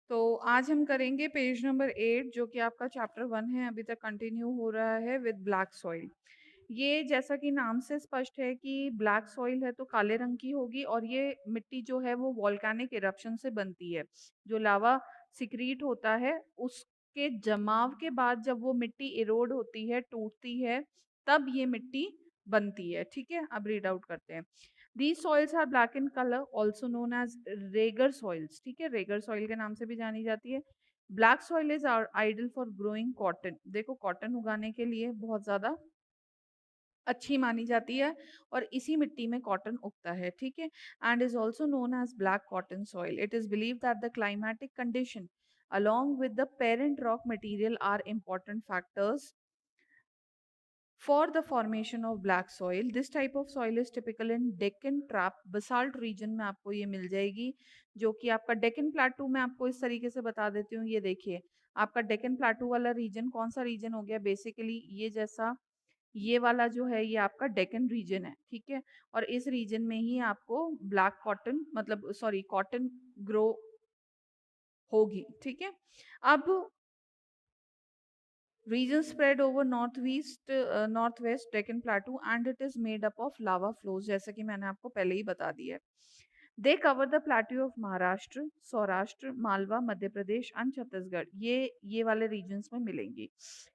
तो आज हम करेंगे पेज नंबर 8 जो कि आपका चैप्टर 1 है, अभी तक कंटिन्यू हो रहा है विद ब्लैक सॉइल। ये जैसा कि नाम से स्पष्ट है कि ब्लैक सॉइल है तो काले रंग की होगी और ये मिट्टी जो है वो वॉल्केनिक इरप्शन से बनती है। जो लावा सिक्रीट होता है उसके जमाव के बाद जब वो मिट्टी इरोड होती है, टूटती है, तब ये मिट्टी बनती है। ठीक है, अब रीड आउट करते हैं। These soils are black in color, also known as Regar soils. ठीक है, रेगर soil के नाम से भी जानी जाती है। Black soil is ideal for growing cotton. देखो कॉटन उगाने के लिए बहुत ज्यादा अच्छी मानी जाती है और इसी मिट्टी में कॉटन उगता है। ठीक है, and is also known as black cotton soil. It is believe that the climatic condition along with the parent rock material are important factors for the formation of black soil. This type of soil is typical in Deccan Trap basalt region में आपको ये मिल जाएगी, जो कि आपका Deccan plateau में आपको इस तरीके से बता देती हूँ। ये देखिए, आपका डेक्कन प्लाटू वाला रीजन कौन सा रीजन हो गया? बेसिकली ये जैसा ये वाला जो है ये आपका डेक्कन रीजन है। ठीक है, और इस रीजन में ही आपको ब्लैक कॉटन मतलब सॉरी कॉटन ग्रो होगी। ठीक है, अब region spread over northwest Deccan Plateau and it is made up of lava flows जैसा कि मैंने आपको पहले ही बता दिया है। They cover the plateau of Maharashtra, Saurashtra, Malwa, Madhya Pradesh and Chhattisgarh. ये वाले regions में मिलेंगी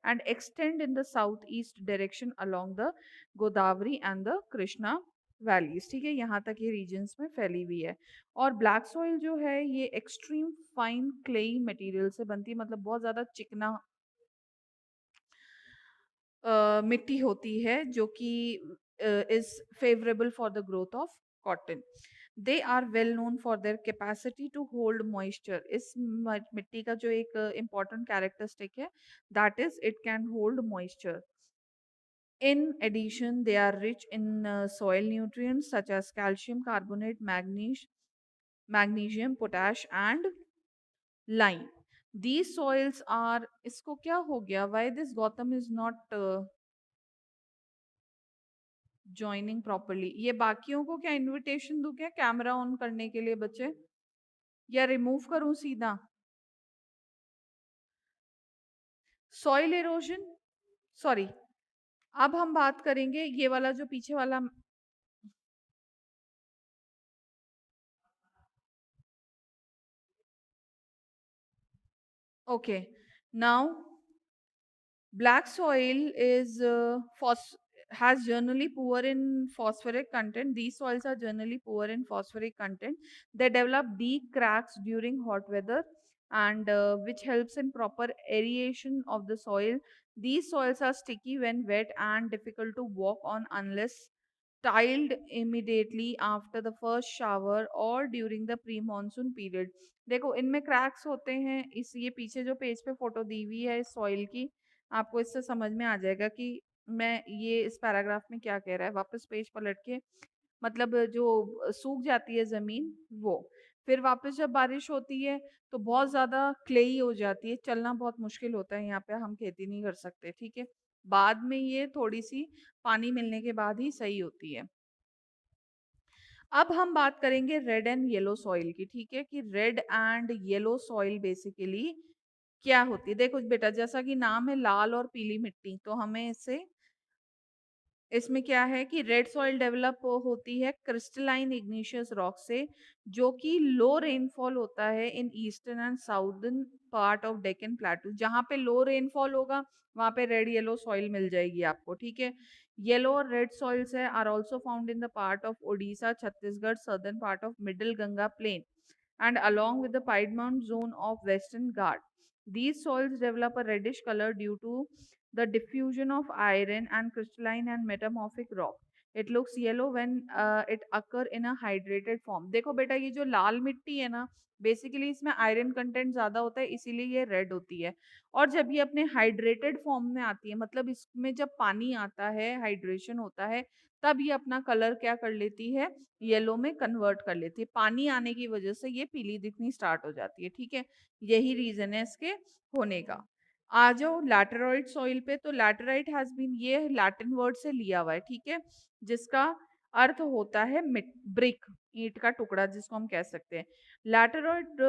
and extend in the southeast direction along the Godavari and the Krishna valleys. ठीक है, यहाँ तक ये regions में फैली हुई है। और black soil जो है ये extreme fine clay material से बनती है, मतलब बहुत ज़्यादा चिकना मिट्टी होती है जो कि is favourable for the growth of cotton. They are well known for their capacity to hold moisture. इस मिट्टी का जो एक इम्पॉर्टेंट कैरेक्टरिस्टिक है that is it can hold moisture. In addition, they are rich in soil nutrients such as calcium carbonate, magnesium, potash, and lime. These soils are इसको क्या हो गया? Why this Gautam is not joining properly? ये बाकियों को क्या invitation दूं क्या कैमरा ऑन करने के लिए बच्चे, या रिमूव करूं सीधा? सॉइल इरोजन, सॉरी, अब हम बात करेंगे ये वाला जो पीछे वाला। Okay, now black soil is has generally poor in phosphoric content. These soils are generally poor in phosphoric content. They develop deep cracks during hot weather and which helps in proper aeration of the soil. These soils are sticky when wet and difficult to walk on unless tiled immediately after the first shower or during the pre-monsoon period. देखो इनमें cracks होते हैं। इस ये पीछे जो page पे photo दी हुई है इस सॉइल की, आपको इससे समझ में आ जाएगा कि मैं ये इस पैराग्राफ में क्या कह रहा है। वापस पेज पलट के, मतलब जो सूख जाती है जमीन वो, फिर वापस जब बारिश होती है तो बहुत ज्यादा क्लेई हो जाती है, चलना बहुत मुश्किल होता है, यहाँ पे हम खेती नहीं कर सकते। ठीक है, बाद में ये थोड़ी सी पानी मिलने के बाद ही सही होती है। अब हम बात करेंगे रेड एंड येलो सॉइल की। ठीक है, कि red and yellow soil basically क्या होती है? देखो बेटा, जैसा कि नाम है लाल और पीली मिट्टी, तो हमें इससे इसमें क्या है कि रेड सॉइल डेवलप होती है क्रिस्टलाइन इग्निशियस रॉक से, जो कि लो रेनफॉल होता है in eastern and southern part of Deccan प्लेटू। जहाँ पे लो रेनफॉल होगा वहाँ पे रेड येलो सॉइल मिल जाएगी आपको। ठीक है, येलो और रेड सॉइल्स है are also found in the part of Odisha, Chhattisgarh, southern part of middle Ganga plain and along with the Piedmont zone of Western Ghat. These soils develop a reddish color due to the diffusion of iron and crystalline and metamorphic rock. It looks yellow when it occur in a hydrated form. देखो बेटा, ये जो लाल मिट्टी है ना, basically इसमें iron content ज्यादा होता है इसीलिए ये रेड होती है। और जब ये अपने हाइड्रेटेड फॉर्म में आती है, मतलब इसमें जब पानी आता है, हाइड्रेशन होता है, तब ये अपना कलर क्या कर लेती है? येलो में कन्वर्ट कर लेती है। पानी आने की वजह से ये पीली दिखनी स्टार्ट हो जाती है। ठीक है, यही रीजन है इसके होने का। आ जाओ लैटेराइट सॉइल पे, तो लैटेराइट हैज बीन, ये लैटिन वर्ड से लिया हुआ है। ठीक है, जिसका अर्थ होता है ब्रिक, ईंट का टुकड़ा जिसको हम कह सकते हैं। Laterite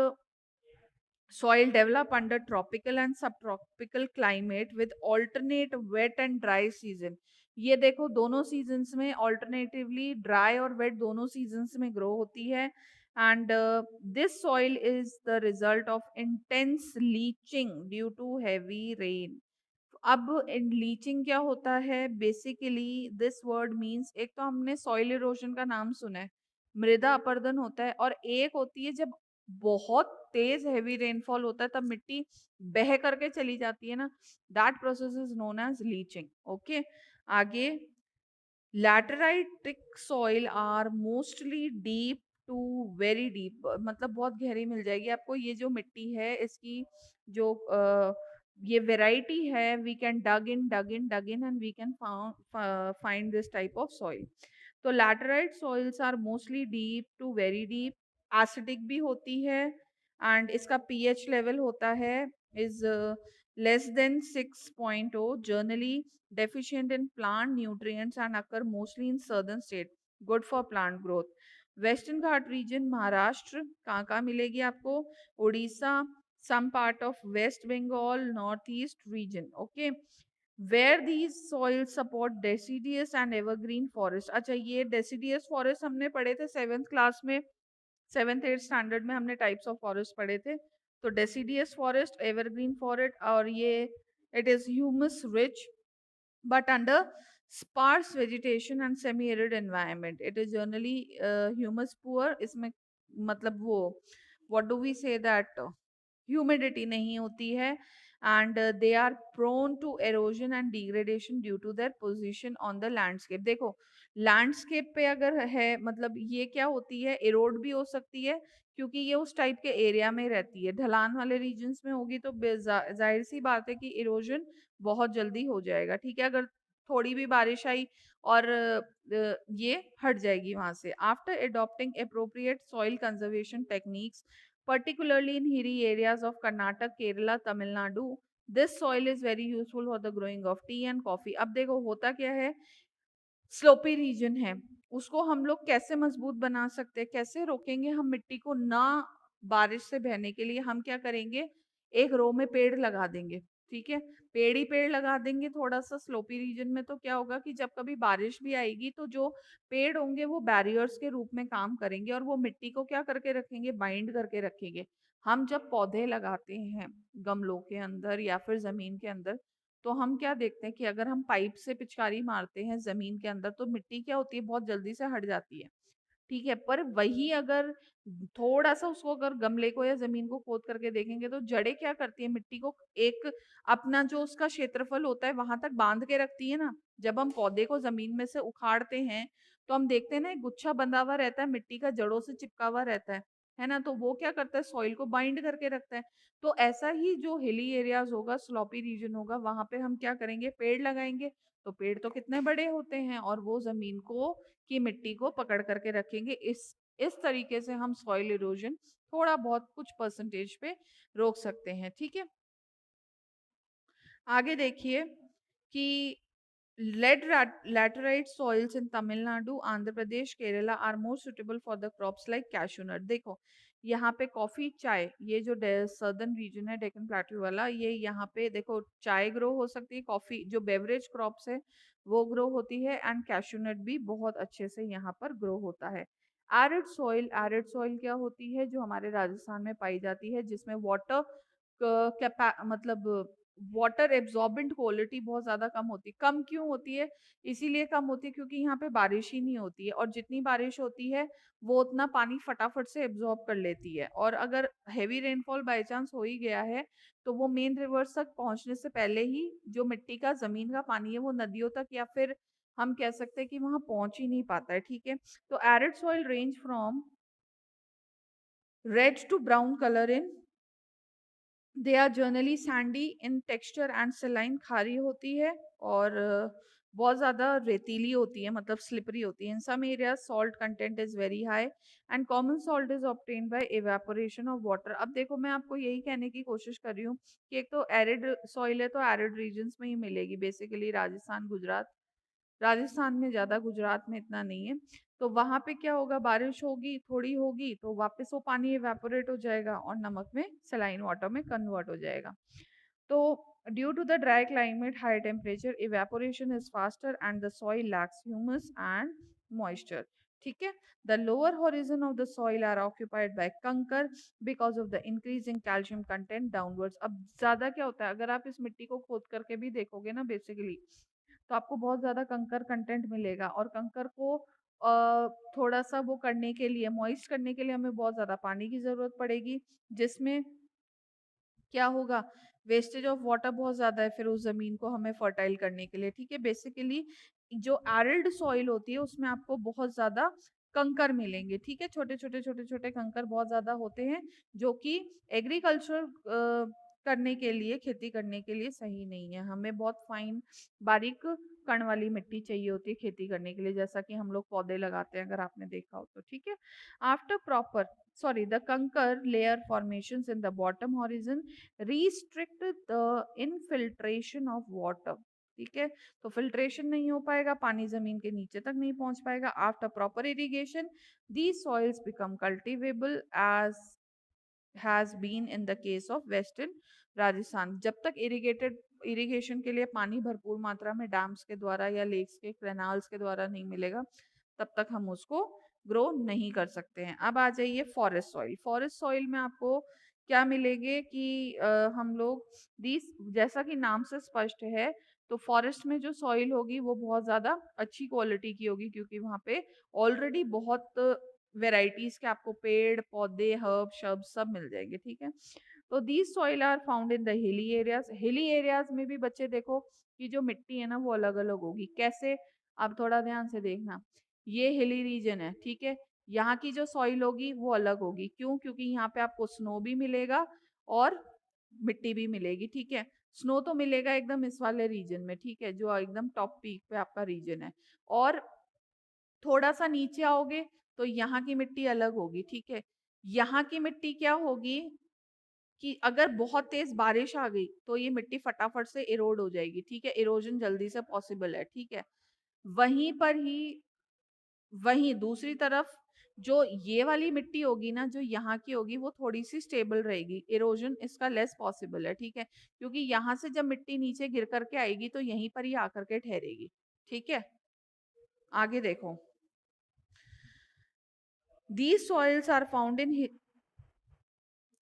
soil develop under tropical and subtropical climate with alternate wet and dry season. ये देखो दोनों सीजन्स में ऑल्टरनेटिवली ड्राई और वेट दोनों सीजन्स में ग्रो होती है. And this soil is the result of intense leaching due to heavy rain. अब लीचिंग क्या होता है? बेसिकली दिस वर्ड मींस, एक तो हमने सॉइल इरोजन का नाम सुना है, मृदा अपरदन होता है, और एक होती है जब बहुत तेज हैवी रेनफॉल होता है तब मिट्टी बह करके चली जाती है ना, that process is known as leaching. Okay, आगे. Lateritic soil are mostly deep to very deep, मतलब बहुत गहरी मिल जाएगी आपको. ये जो मिट्टी है इसकी जो ये वेराइटी है, we can dug in and we can find this type of soil. तो laterite soils are mostly deep to very deep, acidic भी होती है, एंड इसका पीएच लेवल होता है is less than 6.0, generally deficient in plant nutrients and occur mostly in southern state, good for plant growth. Western Ghat region, Maharashtra, कहाँ मिलेगी आपको? Orissa, some part of West Bengal, northeast region. Okay, where these soils support deciduous and evergreen forest. अच्छा, ये deciduous forest हमने पढ़े थे 7th class में, 7th 8th standard में हमने टाइप्स ऑफ फॉरेस्ट पढ़े थे. तो डेसिडियस फॉरेस्ट, एवरग्रीन फॉरेस्ट, और ये it is humus rich but under sparse vegetation and semi-arid environment. It is generally humus poor. इसमें मतलब वो what do we say that humidity नहीं होती है, and they are prone to erosion and degradation due to their position on the landscape. देखो landscape पे अगर है, मतलब ये क्या होती है, एरोड भी हो सकती है क्योंकि ये उस टाइप के एरिया में रहती है. ढलान वाले रीजन्स में होगी तो जाहिर सी बात है कि इरोजन बहुत जल्दी हो जाएगा. ठीक है, अगर थोड़ी भी बारिश आई और ये हट जाएगी वहां से. After adopting appropriate soil conservation techniques, particularly in hilly areas of Karnataka, Kerala, Tamil Nadu, this soil is very useful for the growing of tea and coffee. अब देखो होता क्या है, स्लोपी रीजन है, उसको हम लोग कैसे मजबूत बना सकते हैं, कैसे रोकेंगे हम मिट्टी को ना बारिश से बहने के लिए? हम क्या करेंगे, एक रो में पेड़ लगा देंगे. ठीक है, पेड़ ही पेड़ लगा देंगे थोड़ा सा स्लोपी रीजन में, तो क्या होगा कि जब कभी बारिश भी आएगी तो जो पेड़ होंगे वो बैरियर्स के रूप में काम करेंगे और वो मिट्टी को क्या करके रखेंगे, बाइंड करके रखेंगे. हम जब पौधे लगाते हैं गमलों के अंदर या फिर जमीन के अंदर, तो हम क्या देखते हैं कि अगर हम पाइप से पिचकारी मारते हैं जमीन के अंदर तो मिट्टी क्या होती है, बहुत जल्दी से हट जाती है. ठीक है, पर वही अगर थोड़ा सा उसको अगर गमले को या जमीन को खोद करके देखेंगे तो जड़ें क्या करती है, मिट्टी को एक अपना जो उसका क्षेत्रफल होता है वहां तक बांध के रखती है ना. जब हम पौधे को जमीन में से उखाड़ते हैं तो हम देखते हैं ना, एक गुच्छा बंधा हुआ रहता है मिट्टी का, जड़ों से चिपका हुआ रहता है ना, तो वो क्या करता है, सॉइल को बाइंड करके रखता है. तो ऐसा ही जो हिली एरियाज होगा, स्लॉपी रीजन होगा, वहां पे हम क्या करेंगे, पेड़ लगाएंगे. तो पेड़ तो कितने बड़े होते हैं और वो जमीन को की मिट्टी को पकड़ करके रखेंगे. इस तरीके से हम सॉइल इरोजन थोड़ा बहुत कुछ परसेंटेज पे रोक सकते हैं. ठीक है, आगे देखिए कि lead laterite soils in Tamil Nadu, Andhra Pradesh, Kerala are more suitable for the crops like cashew nut. देखो यहाँ पे कॉफी चाय, ये जो सदर्न रीजन है डेक्कन प्लेटू वाला, ये यहाँ पे देखो चाय ग्रो हो सकती है, कॉफी जो बेवरेज क्रॉप्स है वो ग्रो होती है, एंड कैशू नट भी बहुत अच्छे से यहाँ पर ग्रो होता है. एरिड सॉइल क्या होती है, जो हमारे राजस्थान में पाई जाती है, जिसमें वाटर मतलब वाटर एब्जॉर्बेंट क्वालिटी बहुत ज्यादा कम होती है. कम क्यों होती है? इसीलिए कम होती है क्योंकि यहाँ पे बारिश ही नहीं होती है, और जितनी बारिश होती है वो उतना पानी फटाफट से एब्जॉर्ब कर लेती है. और अगर हैवी रेनफॉल बाय चांस हो ही गया है तो वो मेन रिवर्स तक पहुंचने से पहले ही जो मिट्टी का जमीन का पानी है वो नदियों तक या फिर हम कह सकते हैं कि वहां पहुंच ही नहीं पाता है. ठीक है, तो arid soil range from red to brown colour in, they are generally sandy in texture and saline, खारी होती है और बहुत ज़्यादा रेतीली होती है, मतलब स्लिपरी होती है. In some area salt content is very high and common salt is obtain by evaporation of water. अब देखो मैं आपको यही कहने की कोशिश कर रही हूँ कि एक तो एरिड सॉइल है तो एरिड रीजन्स में ही मिलेगी, बेसिकली राजस्थान गुजरात, राजस्थान में ज़्यादा, गुजरात में इतना नहीं है. तो वहां पे क्या होगा, बारिश होगी, थोड़ी होगी, तो वापस वो पानी इवेपोरेट हो जाएगा और नमक में, सलाइन वाटर में कन्वर्ट हो जाएगा। तो due to the dry climate, high temperature, evaporation is faster and the soil lacks humus and moisture. ठीक है। The lower horizon of the soil are occupied by kankar because of the increasing calcium content downwards. अब ज्यादा क्या होता है, अगर आप इस मिट्टी को खोद करके भी देखोगे ना बेसिकली, तो आपको बहुत ज्यादा कंकर कंटेंट मिलेगा, और कंकर को थोड़ा सा वो करने के लिए, मॉइस्ट करने के लिए हमें बहुत ज्यादा पानी की जरूरत पड़ेगी, जिसमें क्या होगा, वेस्टेज ऑफ वाटर बहुत ज्यादा है फिर उस जमीन को हमें फर्टाइल करने के लिए। ठीक है। बेसिकली जो एरिड सॉइल होती है उसमें आपको बहुत ज्यादा कंकर मिलेंगे। ठीक है। छोटे छोटे छोटे छोटे कंकर बहुत ज्यादा होते हैं, जो कि एग्रीकल्चर करने के लिए, खेती करने के लिए सही नहीं है। हमें बहुत फाइन, बारीक कण वाली मिट्टी चाहिए होती है खेती करने के लिए, जैसा कि हम लोग पौधे लगाते हैं, अगर आपने देखा हो तो। ठीक है। After proper, sorry, the conker layer formations in the bottom horizon restrict the infiltration of water। ठीक है। तो फिल्ट्रेशन नहीं हो पाएगा, पानी जमीन के नीचे तक नहीं पहुंच पाएगा। After proper irrigation these soils become cultivable as has been in the case of western Rajasthan. जब तक इरिगेशन के लिए पानी भरपूर मात्रा में डैम्स के द्वारा या लेक्स के, कैनाल्स के द्वारा नहीं मिलेगा, तब तक हम उसको ग्रो नहीं कर सकते हैं। अब आ जाइए फॉरेस्ट सॉइल। फॉरेस्ट सॉइल में आपको क्या मिलेंगे कि हम लोग दिस, जैसा कि नाम से स्पष्ट है, तो फॉरेस्ट में जो सॉइल होगी वो बहुत ज्यादा अच्छी क्वालिटी की होगी, क्योंकि वहां पे ऑलरेडी बहुत वेराइटीज के आपको पेड़ पौधे, हर्ब शब्द सब मिल जाएंगे। ठीक है। तो these soil are found in the hilly areas. Hilly areas में भी बच्चे देखो कि जो मिट्टी है ना वो अलग अलग होगी। कैसे, आप थोड़ा ध्यान से देखना, ये हिली रीजन है। ठीक है। यहाँ की जो सॉइल होगी वो अलग होगी। क्यों? क्योंकि यहाँ पे आपको स्नो भी मिलेगा और मिट्टी भी मिलेगी। ठीक है। स्नो तो मिलेगा एकदम इस वाले रीजन में, ठीक है, जो एकदम टॉप पीक पे आपका रीजन है। और थोड़ा सा नीचे आओगे तो यहाँ की मिट्टी अलग होगी। ठीक है। यहाँ की मिट्टी क्या होगी कि अगर बहुत तेज बारिश आ गई तो ये मिट्टी फटाफट से इरोड हो जाएगी। ठीक है। इरोजन जल्दी से पॉसिबल है। ठीक है। वहीं पर ही, वहीं दूसरी तरफ जो ये वाली मिट्टी होगी ना, जो यहाँ की होगी, वो थोड़ी सी स्टेबल रहेगी, इरोजन इसका लेस पॉसिबल है। ठीक है। क्योंकि यहाँ से जब मिट्टी नीचे गिर करके आएगी तो यहीं पर ही आकर के ठहरेगी। ठीक है। आगे देखो, these soils are found in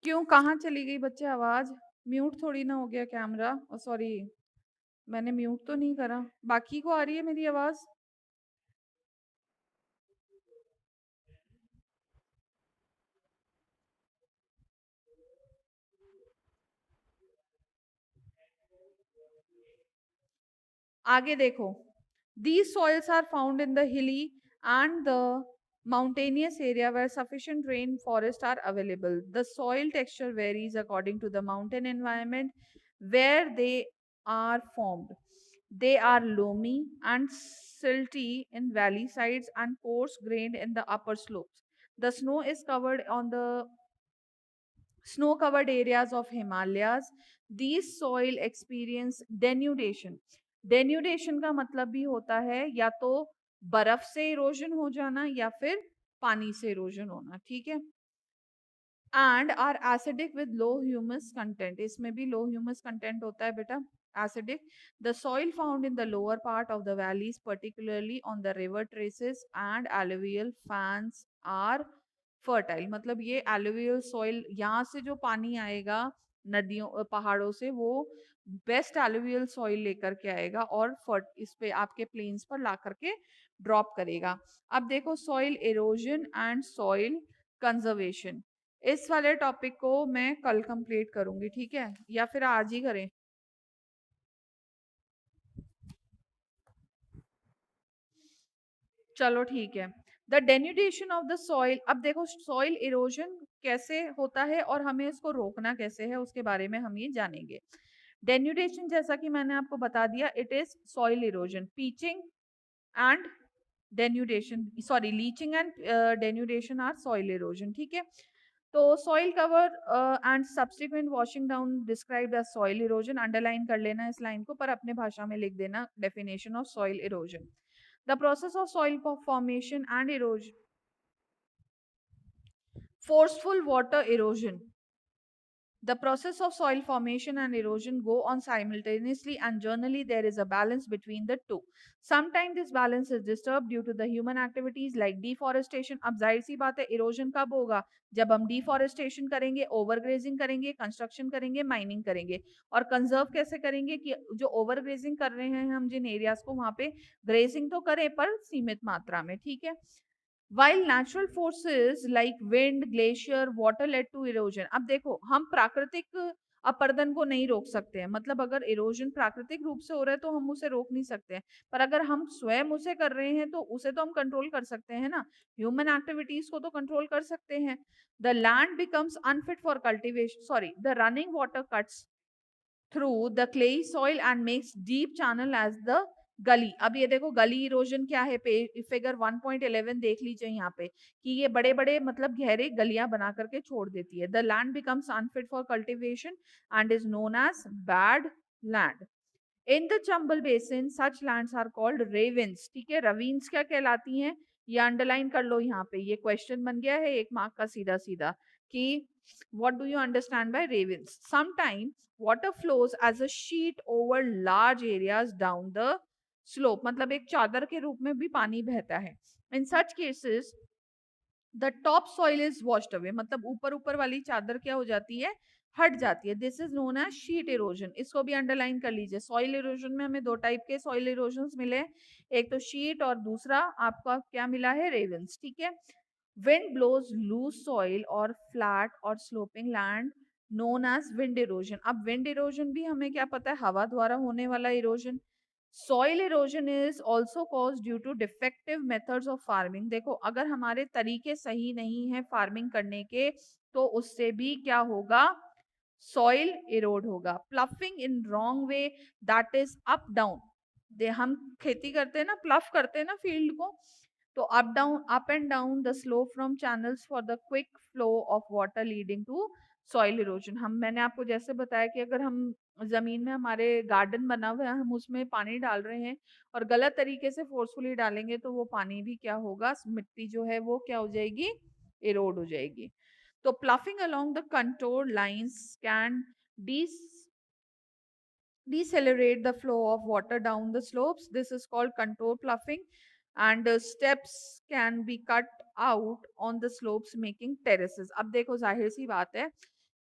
क्यों, कहाँ चली गई बच्चे आवाज? म्यूट थोड़ी ना हो गया कैमरा? सॉरी, मैंने म्यूट तो नहीं करा। बाकी को आ रही है मेरी आवाज? आगे देखो, these soils are found in the hilly and the mountainous area where sufficient rain forests are available. The soil texture varies according to the mountain environment where they are formed. They are loamy and silty in valley sides and coarse grained in the upper slopes. The snow covered areas of Himalayas. These soil experience denudation. Denudation का मतलब भी होता है या तो बर्फ से erosion हो जाना या फिर पानी से इरोजन होना। ठीक है। And are acidic with low humus content. इसमें भी लो ह्यूमस कंटेंट होता है बेटा, acidic. The soil found in the lower part of the valleys particularly on the river terraces and alluvial fans are fertile. मतलब ये alluvial soil, यहाँ से जो पानी आएगा नदियों पहाड़ों से, वो बेस्ट एलुवियल सॉइल लेकर के आएगा और फर्ट इस पे आपके प्लेन्स पर ला करके ड्रॉप करेगा। अब देखो, soil erosion and soil conservation, इस वाले टॉपिक को मैं कल कंप्लीट करूंगी। ठीक है, या फिर आज ही करें? चलो ठीक है। The denudation of the soil. अब देखो, सॉइल इरोजन कैसे होता है और हमें इसको रोकना कैसे है, उसके बारे में हम ये जानेंगे। डेन्यूडेशन, जैसा कि मैंने आपको बता दिया, it is soil erosion, पीचिंग and denudation, sorry, leaching and denudation are soil erosion। ठीक है। तो soil cover and subsequent washing down described as soil erosion। Underline कर लेना इस लाइन को, पर अपने भाषा में लिख देना definition of soil erosion। The process of soil formation and erosion. Forceful water erosion. The process of soil formation and erosion go on simultaneously, and generally there is a balance between the two. Sometimes this balance is disturbed due to the human activities like deforestation. अब जाहिर सी बात है erosion कब होगा? जब हम deforestation करेंगे, overgrazing करेंगे, construction करेंगे, mining करेंगे. और conserve कैसे करेंगे कि जो overgrazing कर रहे हैं हम जिन areas को वहाँ पे grazing तो करें पर सीमित मात्रा में, ठीक है? While natural forces like wind, glacier, water led to erosion. अब देखो हम प्राकृतिक अपर्दन को नहीं रोक सकते हैं, मतलब अगर इरोजन प्राकृतिक रूप से हो रहा है तो हम उसे रोक नहीं सकते हैं, पर अगर हम स्वयं उसे कर रहे हैं तो उसे तो हम कंट्रोल कर सकते हैं ना. ह्यूमन एक्टिविटीज को तो कंट्रोल कर सकते हैं. The land becomes unfit for cultivation, sorry, the running water cuts through the clay soil and makes deep channel as the गली. अब ये देखो गली इरोजन क्या है, फिगर 1.11 देख लीजिए यहाँ पे कि ये बड़े बड़े मतलब गहरे गलियां बना करके छोड़ देती है. The land becomes unfit for cultivation and is known as bad land. In the Chambal basin such lands are called ravines. ठीक है, रवीन्स क्या कहलाती हैं, ये अंडरलाइन कर लो यहाँ पे, ये क्वेश्चन बन गया है 1 मार्क का सीधा सीधा कि what do you understand by ravines. Sometimes water flows as a sheet over large areas down the slope, मतलब एक चादर के रूप में भी पानी बहता है. In such cases the top soil is washed away, मतलब ऊपर ऊपर वाली चादर क्या हो जाती है, हट जाती है. This is known as sheet erosion. इसको भी अंडरलाइन कर लीजिए. सॉइल इरोजन में हमें दो टाइप के सॉइल इरोजन मिले, एक तो शीट और दूसरा आपका क्या मिला है, रेवंस. ठीक है. विंड ब्लोज लूज सॉइल और फ्लैट और sloping land known as wind erosion. अब विंड इरोजन भी हमें क्या पता है, हवा द्वारा होने वाला erosion. Soil erosion is also cause due to defective methods of farming. देखो अगर हमारे तरीके सही नहीं है फार्मिंग करने के तो उससे भी क्या होगा, सॉइल इरोड होगा. Ploughing in wrong way, that is up down. दे हम खेती करते हैं ना, प्लफ करते हैं ना फील्ड को, तो up down, up and down the slope from channels for the quick flow of water leading to soil erosion. हम मैंने आपको जैसे बताया कि अगर हम जमीन में हमारे गार्डन बना हुआ है, हम उसमें पानी डाल रहे हैं और गलत तरीके से फोर्सफुली डालेंगे तो वो पानी भी क्या होगा, मिट्टी जो है वो क्या हो जाएगी, इरोड हो जाएगी. तो ploughing along the contour lines can decelerate the flow of water down the slopes. This is called contour ploughing, and steps can be cut out on the slopes making terraces. अब देखो जाहिर सी बात है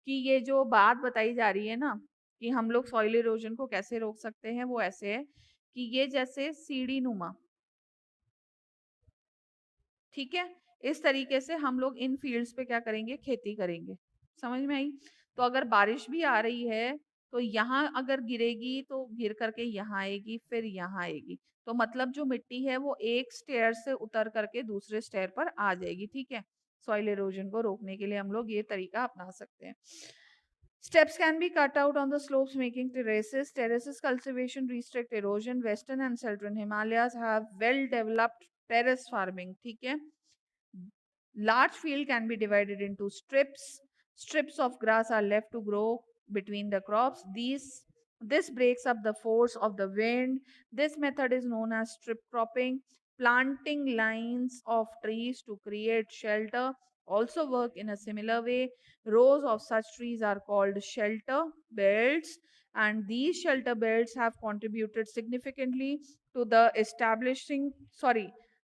कि ये जो बात बताई जा रही है ना कि हम लोग सॉइल इरोजन को कैसे रोक सकते हैं, वो ऐसे है कि ये जैसे सीढ़ी नुमा, ठीक है, इस तरीके से हम लोग इन फील्ड्स पे क्या करेंगे, खेती करेंगे. समझ में आई. तो अगर बारिश भी आ रही है तो यहाँ अगर गिरेगी तो गिर करके यहाँ आएगी, फिर यहाँ आएगी, तो मतलब जो मिट्टी है वो एक स्टेयर से उतर करके दूसरे स्टेयर पर आ जाएगी. ठीक है, सॉइल इरोजन को रोकने के लिए हम लोग ये तरीका अपना सकते हैं. Steps can be cut out on the slopes making terraces. Terraces cultivation restrict erosion. Western and southern Himalayas have well developed terrace farming. ठीक है. Large field can be divided into strips. Strips of grass are left to grow between the crops. This breaks up the force of the wind. This method is known as strip cropping. Planting lines of trees to create shelter also work in a similar way. Rows of such trees are called shelter belts, and these shelter belts have contributed significantly to the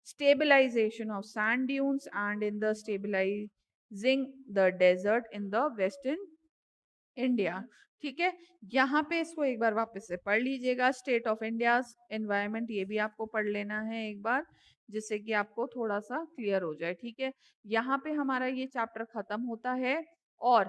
stabilization of sand dunes and in the stabilizing the desert in the western India. ठीक है, यहाँ पे इसको एक बार वापस से पढ़ लीजिएगा. स्टेट ऑफ इंडिया एनवायरनमेंट, ये भी आपको पढ़ लेना है एक बार जिससे कि आपको थोड़ा सा क्लियर हो जाए. ठीक है, यहाँ पे हमारा ये चैप्टर खत्म होता है और